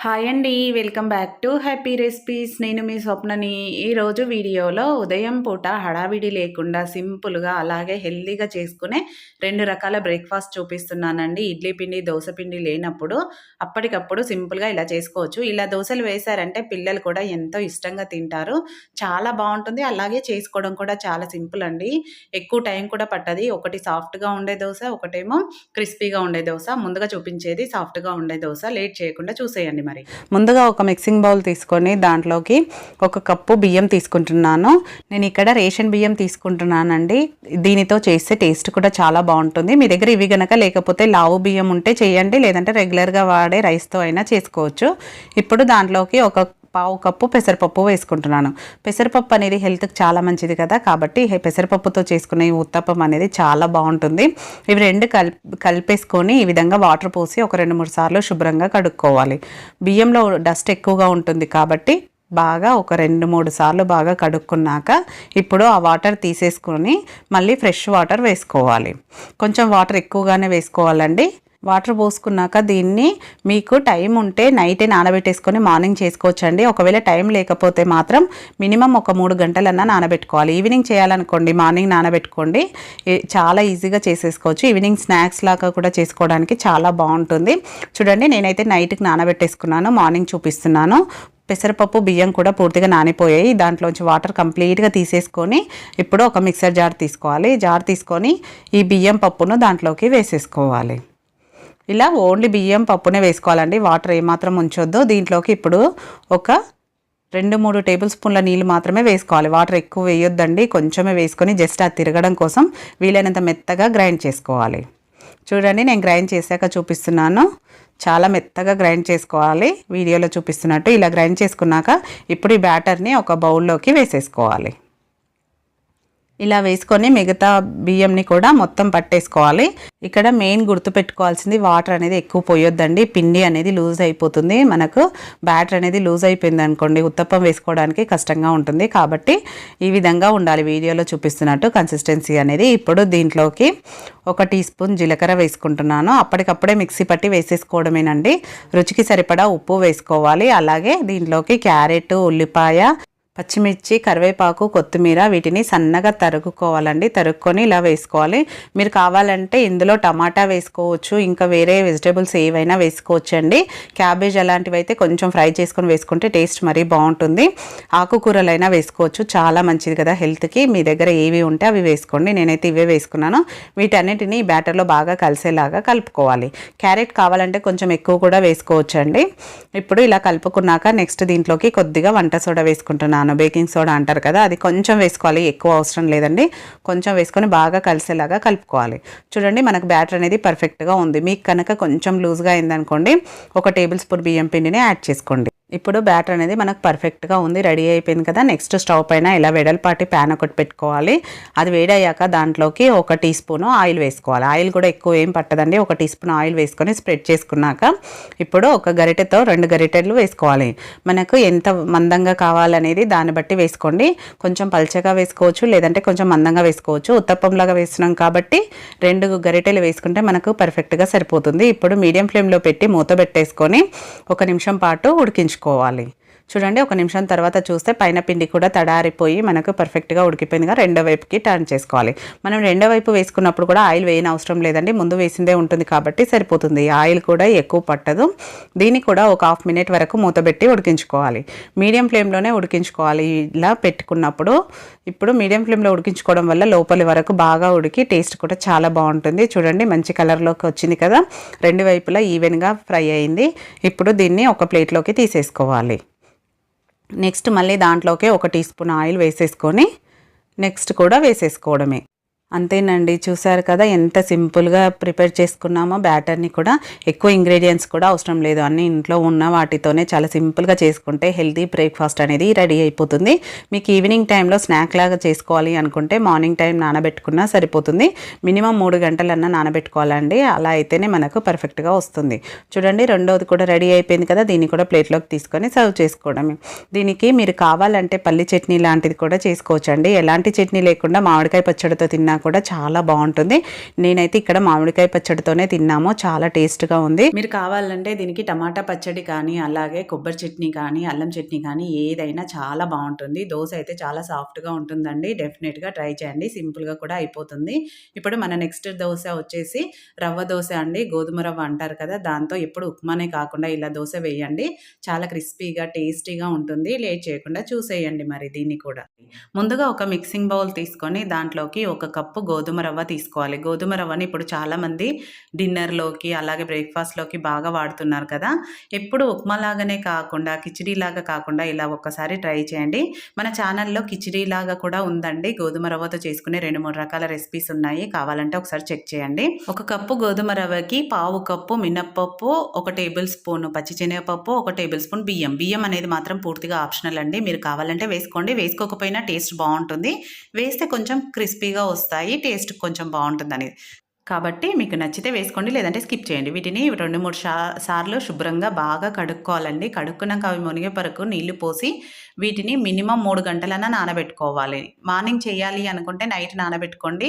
Hi అండి. Welcome back to happy recipes. నేను మీ స్వప్నని. ఈరోజు వీడియోలో ఉదయం పూట హడావిడి లేకుండా సింపుల్‌గా అలాగే హెల్తీగా చేసుకునే 2 రకాల బ్రేక్‌ఫాస్ట్ చూపిస్తున్నానండి. ఇడ్లీ పిండి, దోస పిండి లేనప్పుడు అప్పటికప్పుడు సింపుల్‌గా ఇలా చేసుకోవచ్చు. ఇలా దోసలు వేశారంటే పిల్లలు కూడా ఎంతో ఇష్టంగా తింటారు. చాలా బావుంటుంది. అలాగే చేసుకోవడం కూడా చాలా సింపుల్ అండి. ఎక్కువ టైం కూడా పట్టది. ఒకటి సాఫ్ట్‌గా ఉండే దోస, ఒకటేమో క్రిస్పీగా ఉండే దోస. ముందుగా చూపించేది సాఫ్ట్‌గా ఉండే దోస. లేట్ చేయకుండా చూసేయండి మరి. ముందుగా ఒక మిక్సింగ్ బౌల్ తీసుకొని దాంట్లోకి ఒక కప్పు బియ్యం తీసుకుంటున్నాను. నేను ఇక్కడ రేషన్ బియ్యం తీసుకుంటున్నానండి. దీనితో చేస్తే టేస్ట్ కూడా చాలా బాగుంటుంది. మీ దగ్గర ఇవి గనక లేకపోతే లావు బియ్యం ఉంటే చేయండి, లేదంటే రెగ్యులర్గా వాడే రైస్తో అయినా చేసుకోవచ్చు. ఇప్పుడు దాంట్లోకి ఒక పావు కప్పు పెసరపప్పు వేసుకుంటున్నాను. పెసరపప్పు అనేది హెల్త్కి చాలా మంచిది కదా, కాబట్టి పెసరపప్పుతో చేసుకునే ఈ ఉత్తప్పం అనేది చాలా బాగుంటుంది. ఇవి రెండు కలిపేసుకొని ఈ విధంగా వాటర్ పోసి ఒక 2-3 సార్లు శుభ్రంగా కడుక్కోవాలి. బియ్యంలో డస్ట్ ఎక్కువగా ఉంటుంది కాబట్టి బాగా ఒక 2-3 సార్లు బాగా కడుక్కున్నాక ఇప్పుడు ఆ వాటర్ తీసేసుకొని మళ్ళీ ఫ్రెష్ వాటర్ వేసుకోవాలి. కొంచెం వాటర్ ఎక్కువగానే వేసుకోవాలండి. వాటర్ పోసుకున్నాక దీన్ని మీకు టైం ఉంటే నైటే నానబెట్టేసుకొని మార్నింగ్ చేసుకోవచ్చండి. ఒకవేళ టైం లేకపోతే మాత్రం మినిమం ఒక 3 గంటలన్నా నానబెట్టుకోవాలి. ఈవినింగ్ చేయాలనుకోండి, మార్నింగ్ నానబెట్టుకోండి, చాలా ఈజీగా చేసేసుకోవచ్చు. ఈవినింగ్ స్నాక్స్ లాగా కూడా చేసుకోవడానికి చాలా బాగుంటుంది. చూడండి, నేనైతే నైట్కి నానబెట్టేసుకున్నాను, మార్నింగ్ చూపిస్తున్నాను. పెసరపప్పు బియ్యం కూడా పూర్తిగా నానిపోయాయి. దాంట్లోంచి వాటర్ కంప్లీట్గా తీసేసుకొని ఇప్పుడు ఒక మిక్సర్ జార్ తీసుకోవాలి. జార్ తీసుకొని ఈ బియ్యం పప్పును దాంట్లోకి వేసేసుకోవాలి. ఇలా ఓన్లీ బియ్యం పప్పునే వేసుకోవాలండి, వాటర్ ఏమాత్రం ఉంచొద్దు. దీంట్లోకి ఇప్పుడు ఒక 2-3 టేబుల్ స్పూన్ల నీళ్ళు మాత్రమే వేసుకోవాలి. వాటర్ ఎక్కువ వేయొద్దండి, కొంచెమే వేసుకొని జస్ట్ అది తిరగడం కోసం వీలైనంత మెత్తగా గ్రైండ్ చేసుకోవాలి. చూడండి, నేను గ్రైండ్ చేశాక చూపిస్తున్నాను. చాలా మెత్తగా గ్రైండ్ చేసుకోవాలి, వీడియోలో చూపిస్తున్నట్టు. ఇలా గ్రైండ్ చేసుకున్నాక ఇప్పుడు ఈ బ్యాటర్ని ఒక బౌల్లోకి వేసేసుకోవాలి. ఇలా వేసుకొని మిగతా బియ్యంని కూడా మొత్తం పట్టేసుకోవాలి. ఇక్కడ మెయిన్ గుర్తుపెట్టుకోవాల్సింది వాటర్ అనేది ఎక్కువ పోయొద్దండి, పిండి అనేది లూజ్ అయిపోతుంది. మనకు బ్యాటర్ అనేది లూజ్ అయిపోయింది అనుకోండి, ఉత్తప్పం వేసుకోవడానికి కష్టంగా ఉంటుంది. కాబట్టి ఈ విధంగా ఉండాలి, వీడియోలో చూపిస్తున్నట్టు కన్సిస్టెన్సీ అనేది. ఇప్పుడు దీంట్లోకి 1 టీ స్పూన్ జీలకర్ర వేసుకుంటున్నాను. అప్పటికప్పుడే మిక్సీ పట్టి వేసేసుకోవడమేనండి. రుచికి సరిపడా ఉప్పు వేసుకోవాలి. అలాగే దీంట్లోకి క్యారెట్, ఉల్లిపాయ, పచ్చిమిర్చి, కరివేపాకు, కొత్తిమీర వీటిని సన్నగా తరుగుకోవాలండి. తరుక్కొని ఇలా వేసుకోవాలి. మీరు కావాలంటే ఇందులో టమాటా వేసుకోవచ్చు, ఇంకా వేరే వెజిటేబుల్స్ ఏవైనా వేసుకోవచ్చు అండి. క్యాబేజ్ అలాంటివి అయితే కొంచెం ఫ్రై చేసుకొని వేసుకుంటే టేస్ట్ మరీ బాగుంటుంది. ఆకుకూరలైనా వేసుకోవచ్చు, చాలా మంచిది కదా హెల్త్కి. మీ దగ్గర ఏవి ఉంటే అవి వేసుకోండి. నేనైతే ఇవే వేసుకున్నాను. వీటన్నిటిని బ్యాటర్లో బాగా కలిసేలాగా కలుపుకోవాలి. క్యారెట్ కావాలంటే కొంచెం ఎక్కువ కూడా వేసుకోవచ్చు అండి. ఇప్పుడు ఇలా కలుపుకున్నాక నెక్స్ట్ దీంట్లోకి కొద్దిగా వంట సోడా వేసుకుంటున్నాను. బేకింగ్ సోడా అంటారు కదా, అది కొంచెం వేసుకోవాలి, ఎక్కువ అవసరం లేదండి. కొంచెం వేసుకొని బాగా కలిసేలాగా కలుపుకోవాలి. చూడండి, మనకు బ్యాటర్ అనేది పర్ఫెక్ట్గా ఉంది. మీకు కనుక కొంచెం లూజ్గా అయిందనుకోండి, 1 టేబుల్ స్పూన్ బియ్యం పిండిని యాడ్ చేసుకోండి. ఇప్పుడు బ్యాటర్ అనేది మనకు పర్ఫెక్ట్గా ఉంది, రెడీ అయిపోయింది కదా. నెక్స్ట్ స్టవ్ పైన ఇలా వెడల్పాటి ప్యాన్ ఒకటి పెట్టుకోవాలి. అది వేడయ్యాక దాంట్లోకి 1 టీ స్పూన్ ఆయిల్ వేసుకోవాలి. ఆయిల్ కూడా ఎక్కువ ఏం పట్టదండి. 1 టీ స్పూన్ ఆయిల్ వేసుకొని స్ప్రెడ్ చేసుకున్నాక ఇప్పుడు ఒక గరిటెతో 2 గరిటెలు వేసుకోవాలి. మనకు ఎంత మందంగా కావాలనేది దాన్ని బట్టి వేసుకోండి. కొంచెం పల్చగా వేసుకోవచ్చు, లేదంటే కొంచెం మందంగా వేసుకోవచ్చు. ఉత్తప్పంలాగా వేస్తున్నాం కాబట్టి 2 గరిటెలు వేసుకుంటే మనకు పర్ఫెక్ట్గా సరిపోతుంది. ఇప్పుడు మీడియం ఫ్లేమ్లో పెట్టి మూత పెట్టేసుకొని 1 నిమిషం పాటు ఉడికించుకోవాలి. చూడండి, 1 నిమిషం తర్వాత చూస్తే పైన పిండి కూడా తడారిపోయి మనకు పర్ఫెక్ట్గా ఉడికిపోయిందిగా. రెండో వైపుకి టర్న్ చేసుకోవాలి. మనం రెండో వైపు వేసుకున్నప్పుడు కూడా ఆయిల్ వేయని అవసరం లేదండి, ముందు వేసిందే ఉంటుంది కాబట్టి సరిపోతుంది. ఆయిల్ కూడా ఎక్కువ పట్టదు. దీన్ని కూడా ఒక 1/2 మినిట్ వరకు మూతబెట్టి ఉడికించుకోవాలి. మీడియం ఫ్లేమ్లోనే ఉడికించుకోవాలి ఇలా పెట్టుకున్నప్పుడు. ఇప్పుడు మీడియం ఫ్లేమ్లో ఉడికించుకోవడం వల్ల లోపలి వరకు బాగా ఉడికి టేస్ట్ కూడా చాలా బాగుంటుంది. చూడండి, మంచి కలర్లోకి వచ్చింది కదా, 2 వైపులా ఈవెన్గా ఫ్రై అయింది. ఇప్పుడు దీన్ని ఒక ప్లేట్లోకి తీసేసుకోవాలి. నెక్స్ట్ మళ్ళీ దాంట్లోకి 1 టీ స్పూన్ ఆయిల్ వేసేసుకొని నెక్స్ట్ కూడా వేసేసుకోవడమే. అంతేనండి, చూసారు కదా ఎంత సింపుల్గా ప్రిపేర్ చేసుకున్నామో. బ్యాటర్ని కూడా ఎక్కువ ఇంగ్రీడియంట్స్ కూడా అవసరం లేదు, అన్నీ ఇంట్లో ఉన్న వాటితోనే చాలా సింపుల్గా చేసుకుంటే హెల్తీ బ్రేక్ఫాస్ట్ అనేది రెడీ అయిపోతుంది. మీకు ఈవినింగ్ టైంలో స్నాక్ లాగా చేసుకోవాలి అనుకుంటే మార్నింగ్ టైం నానబెట్టుకున్నా సరిపోతుంది. మినిమం 3 గంటలన్నా నానబెట్టుకోవాలండి, అలా అయితేనే మనకు పర్ఫెక్ట్గా వస్తుంది. చూడండి, రెండోది కూడా రెడీ అయిపోయింది కదా, దీన్ని కూడా ప్లేట్లోకి తీసుకొని సర్వ్ చేసుకోవడమే. దీనికి మీరు కావాలంటే పల్లి చట్నీ లాంటిది కూడా చేసుకోవచ్చండి. ఎలాంటి చట్నీ లేకుండా మామిడికాయ పచ్చడితో తిన్నా కూడా చాలా బాగుంటుంది. నేనైతే ఇక్కడ మామిడికాయ పచ్చడితోనే తిన్నాము, చాలా టేస్ట్గా ఉంది. మీరు కావాలంటే దీనికి టమాటా పచ్చడి కానీ, అలాగే కొబ్బరి చట్నీ కానీ, అల్లం చట్నీ కానీ ఏదైనా చాలా బాగుంటుంది. దోశ అయితే చాలా సాఫ్ట్గా ఉంటుందండి. డెఫినెట్గా ట్రై చేయండి, సింపుల్గా కూడా అయిపోతుంది. ఇప్పుడు మన నెక్స్ట్ దోశ వచ్చేసి రవ్వ దోశ అండి. గోధుమ రవ్వ అంటారు కదా, దాంతో ఎప్పుడు ఉప్మానే కాకుండా ఇలా దోశ వేయండి, చాలా క్రిస్పీగా టేస్టీగా ఉంటుంది. లేట్ చేయకుండా చూసేయండి మరి దీన్ని కూడా. ముందుగా ఒక మిక్సింగ్ బౌల్ తీసుకొని దాంట్లోకి ఒక కప్పు గోధుమ రవ్వ తీసుకోవాలి. గోధుమ రవ్వని ఇప్పుడు చాలామంది డిన్నర్లోకి అలాగే బ్రేక్ఫాస్ట్లోకి బాగా వాడుతున్నారు కదా. ఎప్పుడు ఉప్మాలాగానే కాకుండా కిచిడీలాగా కాకుండా ఇలా ఒక్కసారి ట్రై చేయండి. మన ఛానల్లో కిచిడీలాగా కూడా ఉందండి, గోధుమ రవ్వతో చేసుకునే 2-3 రకాల రెసిపీస్ ఉన్నాయి, కావాలంటే ఒకసారి చెక్ చేయండి. ఒక కప్పు గోధుమ రవ్వకి పావు కప్పు మినప్పప్పు, 1 టేబుల్ స్పూన్ పచ్చిశనగపప్పు, 1 టేబుల్ స్పూన్ బియ్యం. బియ్యం అనేది మాత్రం పూర్తిగా ఆప్షనల్ అండి, మీరు కావాలంటే వేసుకోండి, వేసుకోకపోయినా టేస్ట్ బాగుంటుంది. వేస్తే కొంచెం క్రిస్పీగా వస్తాయి, టేస్ట్ కొంచెం బాగుంటుంది కాబట్టి మీకు నచ్చితే వేసుకోండి, లేదంటే స్కిప్ చేయండి. వీటిని 2-3 సార్లు శుభ్రంగా బాగా కడుక్కోవాలండి. కడుక్కున్నాక అవి మునిగే వరకు నీళ్లు పోసి వీటిని మినిమం 3 గంటలన్నా నానబెట్టుకోవాలి. మార్నింగ్ చేయాలి అనుకుంటే నైట్ నానబెట్టుకోండి,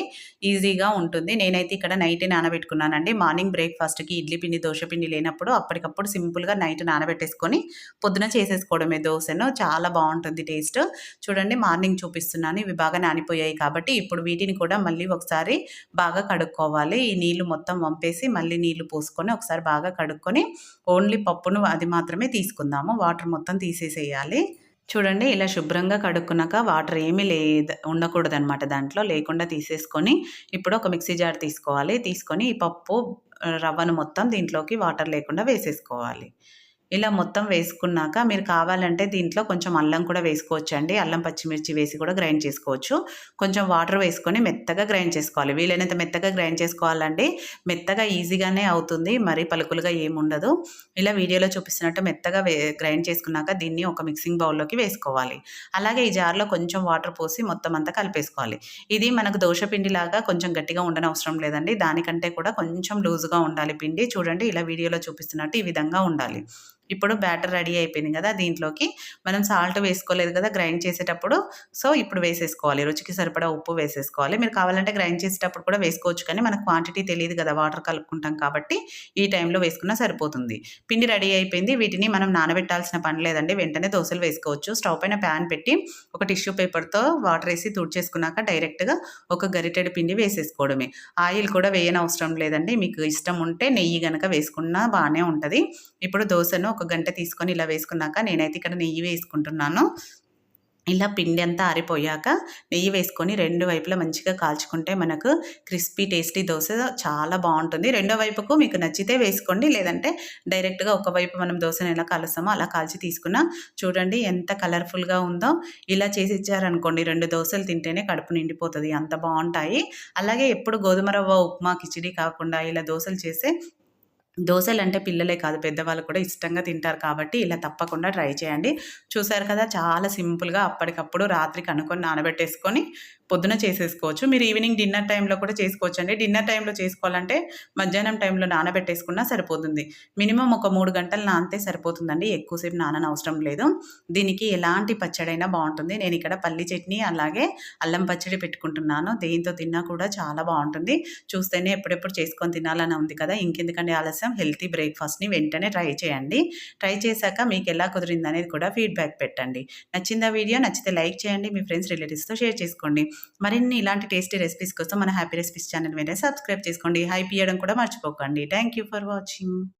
ఈజీగా ఉంటుంది. నేనైతే ఇక్కడ నైట్ నానబెట్టుకున్నానండి. మార్నింగ్ బ్రేక్ఫాస్ట్కి ఇడ్లీ పిండి, దోశ పిండి లేనప్పుడు అప్పటికప్పుడు సింపుల్గా నైట్ నానబెట్టేసుకొని పొద్దున చేసేసుకోవడమే దోశను. చాలా బాగుంటుంది టేస్ట్. చూడండి మార్నింగ్ చూపిస్తున్నాను, ఇవి బాగా నానిపోయాయి కాబట్టి ఇప్పుడు వీటిని కూడా మళ్ళీ ఒకసారి బాగా కడుక్కోవాలి. ఈ నీళ్లు మొత్తం వంపేసి మళ్ళీ నీళ్లు పోసుకొని ఒకసారి బాగా కడుక్కొని ఓన్లీ పప్పును అది మాత్రమే తీసుకుందాము, వాటర్ మొత్తం తీసేసేయాలి. చూడండి ఇలా శుభ్రంగా కడుక్కున్నాక వాటర్ ఏమీ ఉండకూడదనమాట, దాంట్లో లేకుండా తీసేసుకొని ఇప్పుడు ఒక మిక్సీ జార్ తీసుకోవాలి. తీసుకొని ఈ పప్పు రవ్వను మొత్తం దీంట్లోకి వాటర్ లేకుండా వేసేసుకోవాలి. ఇలా మొత్తం వేసుకున్నాక మీరు కావాలంటే దీంట్లో కొంచెం అల్లం కూడా వేసుకోవచ్చండి. అల్లం పచ్చిమిర్చి వేసి కూడా గ్రైండ్ చేసుకోవచ్చు. కొంచెం వాటర్ వేసుకొని మెత్తగా గ్రైండ్ చేసుకోవాలి. వీలైనంత మెత్తగా గ్రైండ్ చేసుకోవాలండి. మెత్తగా ఈజీగానే అవుతుంది, మరీ పలుకులుగా ఏముండదు. ఇలా వీడియోలో చూపిస్తున్నట్టు మెత్తగా గ్రైండ్ చేసుకున్నాక దీన్ని ఒక మిక్సింగ్ బౌల్లోకి వేసుకోవాలి. అలాగే ఈ జార్లో కొంచెం వాటర్ పోసి మొత్తం అంతా కలిపేసుకోవాలి. ఇది మనకు దోశ పిండిలాగా కొంచెం గట్టిగా ఉండనవసరం లేదండి, దానికంటే కూడా కొంచెం లూజుగా ఉండాలి పిండి. చూడండి ఇలా వీడియోలో చూపిస్తున్నట్టు ఈ విధంగా ఉండాలి. ఇప్పుడు బ్యాటర్ రెడీ అయిపోయింది కదా, దీంట్లోకి మనం సాల్ట్ వేసుకోలేదు కదా గ్రైండ్ చేసేటప్పుడు, సో ఇప్పుడు వేసేసుకోవాలి. రుచికి సరిపడా ఉప్పు వేసేసుకోవాలి. మీరు కావాలంటే గ్రైండ్ చేసేటప్పుడు కూడా వేసుకోవచ్చు, కానీ మనకు క్వాంటిటీ తెలియదు కదా, వాటర్ కలుపుకుంటాం కాబట్టి ఈ టైంలో వేసుకున్నా సరిపోతుంది. పిండి రెడీ అయిపోయింది. వీటిని మనం నానబెట్టాల్సిన పని లేదండి, వెంటనే దోశలు వేసుకోవచ్చు. స్టవ్ పైన ప్యాన్ పెట్టి ఒక టిష్యూ పేపర్తో వాటర్ వేసి తుడిచేసుకున్నాక డైరెక్ట్గా ఒక గరిటెడు పిండి వేసేసుకోవడమే. ఆయిల్ కూడా వేయనవసరం లేదండి, మీకు ఇష్టం ఉంటే నెయ్యి కనుక వేసుకున్నా బాగానే ఉంటుంది. ఇప్పుడు దోశను 1 గంట తీసుకొని ఇలా వేసుకున్నాక నేనైతే ఇక్కడ నెయ్యి వేసుకుంటున్నాను. ఇలా పిండి అంతా ఆరిపోయాక నెయ్యి వేసుకొని 2 వైపులా మంచిగా కాల్చుకుంటే మనకు క్రిస్పీ టేస్టీ దోశ చాలా బాగుంటుంది. రెండో వైపుకు మీకు నచ్చితే వేసుకోండి, లేదంటే డైరెక్ట్గా ఒకవైపు మనం దోశను ఎలా కాలుస్తామో అలా కాల్చి తీసుకున్నా. చూడండి ఎంత కలర్ఫుల్గా ఉందో. ఇలా చేసి ఇచ్చారనుకోండి 2 దోశలు తింటేనే కడుపు నిండిపోతుంది, అంత బాగుంటాయి. అలాగే ఎప్పుడు గోధుమ రవ్వ ఉప్మా కిచిడి కాకుండా ఇలా దోశలు చేస్తే, దోశలంటే పిల్లలే కాదు పెద్దవాళ్ళు కూడా ఇష్టంగా తింటారు కాబట్టి ఇలా తప్పకుండా ట్రై చేయండి. చూసారు కదా చాలా సింపుల్గా అప్పటికప్పుడు రాత్రికి అనుకొని నానబెట్టేసుకొని పొద్దున చేసేసుకోవచ్చు. మీరు ఈవినింగ్ డిన్నర్ టైంలో కూడా చేసుకోవచ్చండి. డిన్నర్ టైంలో చేసుకోవాలంటే మధ్యాహ్నం టైంలో నానబెట్టేసుకున్నా సరిపోతుంది. మినిమం ఒక 3 గంటలు నానితే సరిపోతుందండి, ఎక్కువసేపు నాననవసరం లేదు. దీనికి ఎలాంటి పచ్చడైనా బాగుంటుంది. నేను ఇక్కడ పల్లి చట్నీ అలాగే అల్లం పచ్చడి పెట్టుకుంటున్నాను, దేంతో తిన్నా కూడా చాలా బాగుంటుంది. చూస్తేనే ఎప్పుడెప్పుడు చేసుకొని తినాలని ఉంది కదా, ఇంకెందుకంటే ఆలస్యం, హెల్తీ బ్రేక్ఫాస్ట్ని వెంటనే ట్రై చేయండి. ట్రై చేశాక మీకు ఎలా కుదిరింది అనేది కూడా ఫీడ్బ్యాక్ పెట్టండి. నచ్చిందా వీడియో? నచ్చితే లైక్ చేయండి, మీ ఫ్రెండ్స్ రిలేటివ్స్తో షేర్ చేసుకోండి. మరిన్ని ఇలాంటి టేస్టీ రెసిపీస్ కోసం మన హ్యాపీ రెసిపీస్ ఛానల్ మీద సబ్స్క్రైబ్ చేసుకోండి. హైప్ ఇవ్వడం కూడా మర్చిపోకండి. Thank you for watching.